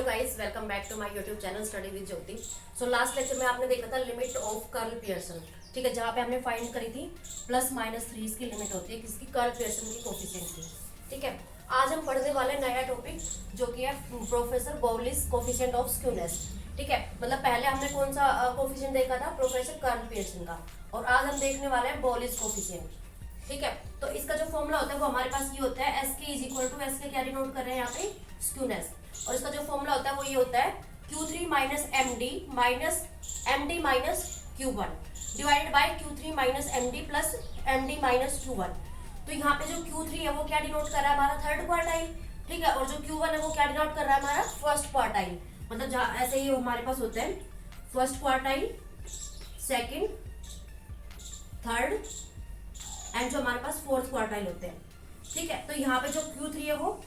Guys, welcome back to my YouTube channel study with Jyoti. So last lecture में आपने देखा था लिमिट ऑफ कर्ल पियर्सन, ठीक है, जहाँ पे हमने फाइंड करी थी +-3 इसकी लिमिट होती है किसकी, कर्ल पियर्सन की कोफिशिएंट की। ठीक है, आज हम पढ़ने वाले नया टॉपिक जो कि है प्रोफेसर बाउलिस कोफिशिएंट ऑफ स्क्यूनेस। ठीक है, मतलब पहले हमने कौन सा कोफिशिएंट देखा था, प्रोफेसर कर्ल पियर्सन का, और आज हम देखने वाले हैं बाउलिस कोफिशिएंट। ठीक है, तो इसका जो फॉर्मूला होता है वो हमारे पास ये होता है, एस के क्या डिनोट कर रहे हैं यहाँ पे, स्क्यूनेस। और इसका जो फॉर्मूला होता है वो ये होता है Q3 minus M D minus Q1 divided by Q3 minus M D minus Q1। तो यहाँ पे जो Q3 है वो क्या डिनोट कर रहा है, हमारा थर्ड क्वार्टाइल। ठीक है, और जो Q1 है वो क्या डिनोट कर रहा है, हमारा फर्स्ट क्वार्टाइल। मतलब जहाँ ऐसे ही हमारे पास होते हैं first quartile, second, third and जो हमारे पास फोर्थ क्वार्टाइल होते हैं। ठीक है, तो यहाँ पे जो Q3 है वो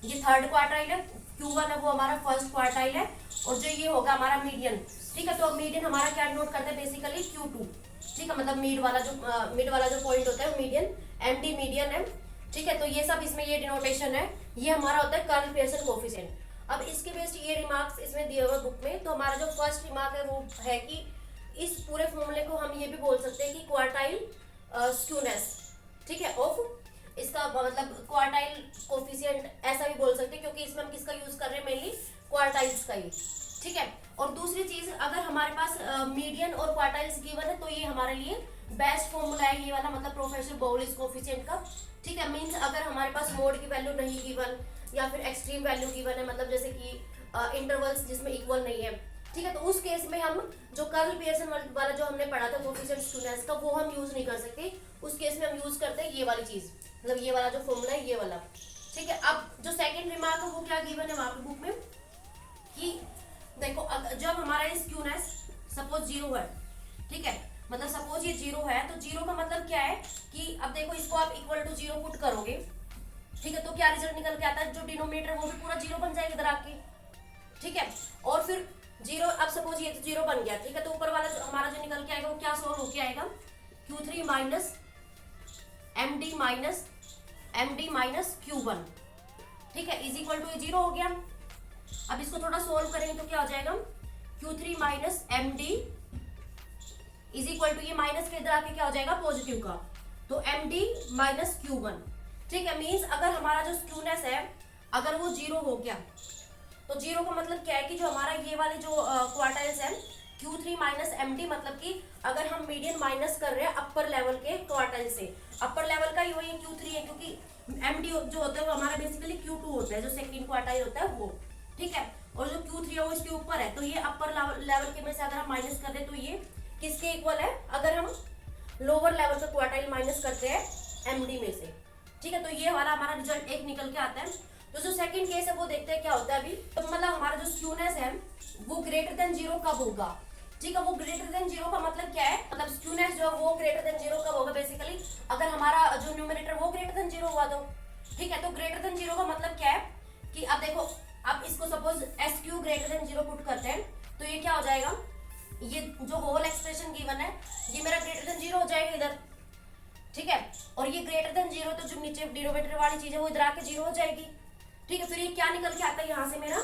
ये थर्ड क्वार्टाइल है, Q1 है वो हमारा फर्स्ट क्वार्टाइल है, और जो ये होगा हमारा मीडियन। ठीक है, तो मीडियन हमारा क्या डिनोट करते हैं, बेसिकली Q2। ठीक है, मतलब मिड वाला जो पॉइंट होता है मीडियन, MD मीडियन है। ठीक है, तो ये सब इसमें ये डिनोटेशन है, ये हमारा होता है कर्ल पियर्सन कोफिशिएंट। अब इसके बेस्ड ये रिमार्क्स इसमें दिए हुए बुक में। तो हमारा जो फर्स्ट रिमार्क है वो है कि इस पूरे फॉर्मूले को हम ये भी बोल सकते हैं कि क्वार्टाइल स्क्यूनेस, ठीक है, ऑफ इसका मतलब क्वार्टाइल कोफिशिएंट ऐसा भी बोल सकते हैं, क्योंकि इसमें हम किसका यूज कर रहे हैं, मेनली क्वार्टाइल्स का ही। ठीक है, और दूसरी चीज, अगर हमारे पास मीडियन और क्वार्टाइल्स गिवन है तो ये हमारे लिए बेस्ट फॉर्मूला है ये वाला, मतलब प्रोफेसर बाउलिस कोफिशिएंट का। ठीक है, मींस अगर हमारे पास मोड की वैल्यू नहीं गिवन या फिर एक्सट्रीम वैल्यू गिवन है, मतलब जैसे कि इंटरवल्स जिसमें इक्वल नहीं है, ठीक है, तो उस केस में हम जो कर्ल पियर्सन वाला जो हमने पढ़ा था कोफिशिएंट स्क्यूनेस का, वो हम यूज नहीं कर सकते। उस केस में हम यूज करते हैं ये वाली चीज, मतलब ये वाला जो फॉर्मूला है ये वाला। ठीक है, अब जो सेकंड रिमार्क है वो क्या गिवन है वहां पे बुक में कि देखो, जब हमारा स्क्यूनेस सपोज 0 है, ठीक है, मतलब सपोज ये 0 है, तो 0 का मतलब क्या है कि अब देखो इसको आप इक्वल टू 0 पुट करोगे, ठीक है, तो क्या रिजल्ट निकल के आता है, जो डिनोमिनेटर वो भी पूरा 0 बन जाएगा इधर आके। ठीक है, और फिर 0, अब सपोज ये 0 बन गया, ठीक है, तो ऊपर वाला जो हमारा जो निकल के आएगा वो क्या सोल्व होके आएगा, Q3 minus M D minus Q1। ठीक है, इज इक्वल टू ये 0 हो गया। अब इसको थोड़ा सोल्व करेंगे तो क्या हो जाएगा, Q3 minus M D is equal to ये माइनस के इधर आके क्या हो जाएगा, पॉजिटिव का, तो एम डी माइनस Q1। ठीक है, मीन्स अगर हमारा जो स्क्यूनेस है अगर वो 0 हो गया, तो 0 का मतलब क्या है कि जो हमारा ये वाले जो क्वार्टाइल्स है Q3 माइनस एम डी, मतलब कि अगर हम मीडियन माइनस कर रहे हैं अपर लेवल के क्वार्टाइल से, अपर लेवल का ही वही Q3 है, क्योंकि एम डी जो होता है वो हमारा बेसिकली Q2 होता है, जो सेकंड क्वार्टाइल होता है वो। ठीक है, और जो Q3 है वो इसके ऊपर है, तो ये अपर लेवल के में से अगर हम माइनस कर रहे हैं तो ये किसके इक्वल है, अगर हम लोअर लेवल का क्वार्टाइल माइनस करते हैं एमडी में से। ठीक है, तो ये वाला हमारा रिजल्ट एक निकल के आता है। तो जो सेकंड केस है वो देखते हैं क्या होता है अभी। तो मतलब हमारा जो स्क्यूनेस है वो ग्रेटर देन 0 कब होगा, ठीक है, वो ग्रेटर देन 0 का मतलब क्या है, मतलब स्क्यूनेस जो है वो ग्रेटर देन 0 कब होगा, बेसिकली अगर हमारा जो न्यूमरेटर वो ग्रेटर देन 0 हुआ तो। ठीक है, तो ग्रेटर देन 0 का मतलब क्या है कि अब देखो, अब इसको suppose S Q greater than 0 put करते हैं तो ये क्या हो जाएगा, ये जो होल एक्सप्रेशन गिवन है ये मेरा ग्रेटर देन 0 हो जाएगा इधर। ठीक है, और ये ग्रेटर देन 0, तो जो नीचे डिनोमिनेटर वाली चीज है वो इधर आके 0 हो जाएगी। ठीक है, फिर ये क्या निकल के आता है यहाँ से मेरा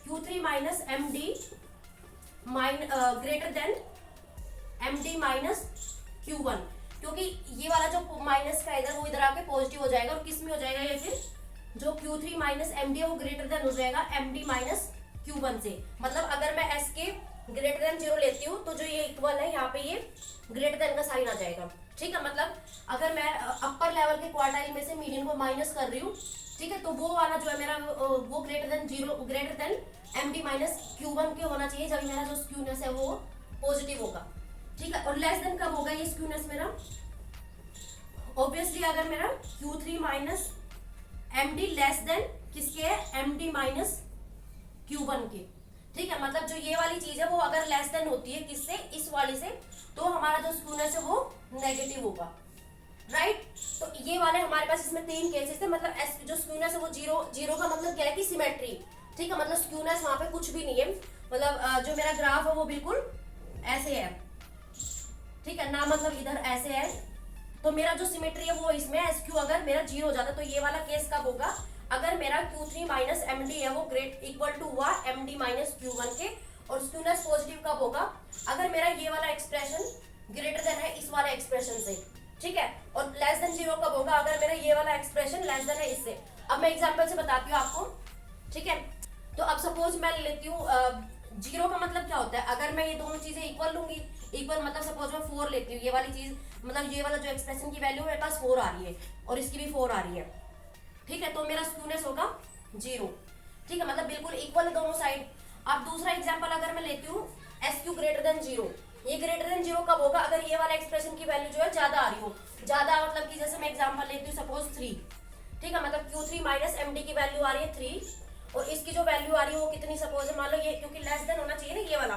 Q3 minus M D greater than M D minus Q1, क्योंकि ये वाला जो माइनस का इधर वो इधर आके पॉजिटिव हो जाएगा, और किस में हो जाएगा ये फिर, जो Q3 माइनस एम डी है वो ग्रेटर देन हो जाएगा एम डी माइनस Q1 से। मतलब अगर मैं एस के ग्रेटर देन 0 लेती हूँ तो जो ये इक्वल है यहाँ पे ये ग्रेटर देन का साइन आ जाएगा। ठीक है, मतलब अगर मैं अपर लेवल के क्वार्टाइल में से मीडियन को माइनस कर रही हूँ, ठीक है, तो वो वाला जो है मेरा वो greater than 0 greater than M D minus Q1 के होना चाहिए, जब मेरा जो स्क्यूनेस है वो पॉजिटिव होगा। ठीक है, और लेस देन कब होगा ये स्क्यूनेस मेरा, ऑब्वियसली अगर मेरा Q3 minus M D less than किसके है, एम डी माइनस Q1 के। ठीक है, मतलब जो ये वाली चीज है वो अगर लेस देन होती है किससे, इस वाली से, तो हमारा जो स्क्यूनेस है वो नेगेटिव होगा, राइट। तो ये वाले हमारे पास इसमें 3 केसेस थे, मतलब एस जो स्क्यूनेस है वो 0 का मतलब क्या है कि सिमेट्री। ठीक है, मतलब स्क्यूनेस वहां पे कुछ भी नहीं है, मतलब जो मेरा ग्राफ है वो बिल्कुल ऐसे है, ठीक है ना, मतलब इधर ऐसे है, तो मेरा जो सिमेट्री है वो इसमें एस क्यू अगर मेरा 0 हो जाता तो ये वाला केस कब होगा, अगर मेरा Q3 माइनस MD है वो ग्रेट इक्वल टू हुआ MD माइनस Q1 के, और स्क्यूनेस पॉजिटिव कब होगा, अगर मेरा ये वाला एक्सप्रेशन ग्रेटर देन है इस वाले एक्सप्रेशन से, ठीक है, और लेस देन 0 कब होगा, अगर मेरा ये वाला एक्सप्रेशन लेस देन है इससे। अब मैं एग्जांपल से बताती हूँ आपको, ठीक है। तो अब सपोज मैं लेती हूँ 0 का मतलब क्या होता है, अगर मैं ये दोनों चीजें इक्वल लूंगी, इक्वल मतलब सपोज मैं 4 लेती हूँ, ये वाली चीज मतलब ये वाला जो एक्सप्रेशन की वैल्यू मेरे पास 4 आ रही है और इसकी भी 4 आ रही है, ठीक है, तो मेरा स्क्यूनेस होगा 0, ठीक है, मतलब बिल्कुल इक्वल है दोनों साइड। अब दूसरा एग्जांपल अगर मैं लेती हूँ SQ ग्रेटर देन 0, ये ग्रेटर देन 0 कब होगा, अगर ये वाला एक्सप्रेशन की वैल्यू जो है ज्यादा आ रही हो, ज्यादा मतलब कि जैसे मैं एग्जांपल लेती हूँ सपोज 3, ठीक है, मतलब Q3 माइनस MD की वैल्यू आ रही है 3 और इसकी जो वैल्यू आ रही है वो कितनी, सपोज है मान लो ये, क्योंकि लेस देन होना चाहिए ना ये वाला,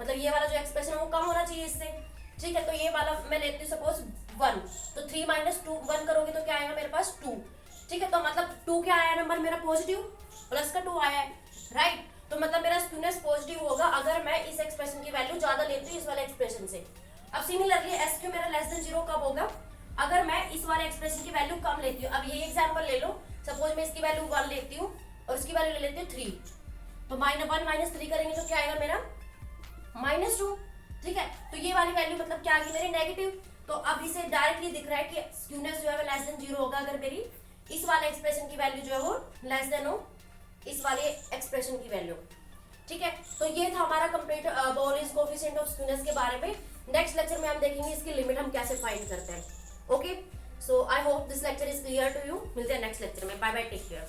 मतलब ये वाला जो एक्सप्रेशन है वो कम होना चाहिए इससे, ठीक है, तो ये वाला मैं लेती हूँ सपोज 1, तो 3 माइनस 2 1 करोगे तो क्या आएगा मेरे पास 2, ठीक है, तो मतलब 2 क्या आया नंबर मेरा पॉजिटिव, प्लस का 2 आया है, राइट, तो मतलब मेरा स्क्यूनेस पॉजिटिव होगा अगर मैं इस एक्सप्रेशन की वैल्यू ज्यादा लेती हूँ इस वाले एक्सप्रेशन से। अब सिमिलरली SQ मेरा लेस देन 0 कब होगा, अगर मैं इस वाले एक्सप्रेशन की वैल्यू कम लेती हूँ। अब ये एग्जांपल ले लो, सपोज मैं इसकी वैल्यू 1 लेती हूँ और इसकी वैल्यू ले लेती हूँ 3, तो -1 माइनस 3 करेंगे तो क्या आएगा मेरा -2, ठीक है, तो ये वाली वैल्यू मतलब क्या आ गई मेरी नेगेटिव। तो अब इसे डायरेक्टली दिख रहा है कि स्क्यूनेस जो है लेस देन 0 होगा अगर मेरी इस वाले एक्सप्रेशन की वैल्यू जो है वो लेस देन हो इस वाले एक्सप्रेशन की वैल्यू, ठीक है। तो ये था हमारा कंप्लीट बोलिस कोएफिशिएंट ऑफ स्क्यूनेस के बारे में। नेक्स्ट लेक्चर में हम देखेंगे इसकी लिमिट हम कैसे फाइंड करते हैं। Okay, so I hope this lecture is clear to you. मिलते हैं नेक्स्ट लेक्चर में। Bye bye, take care.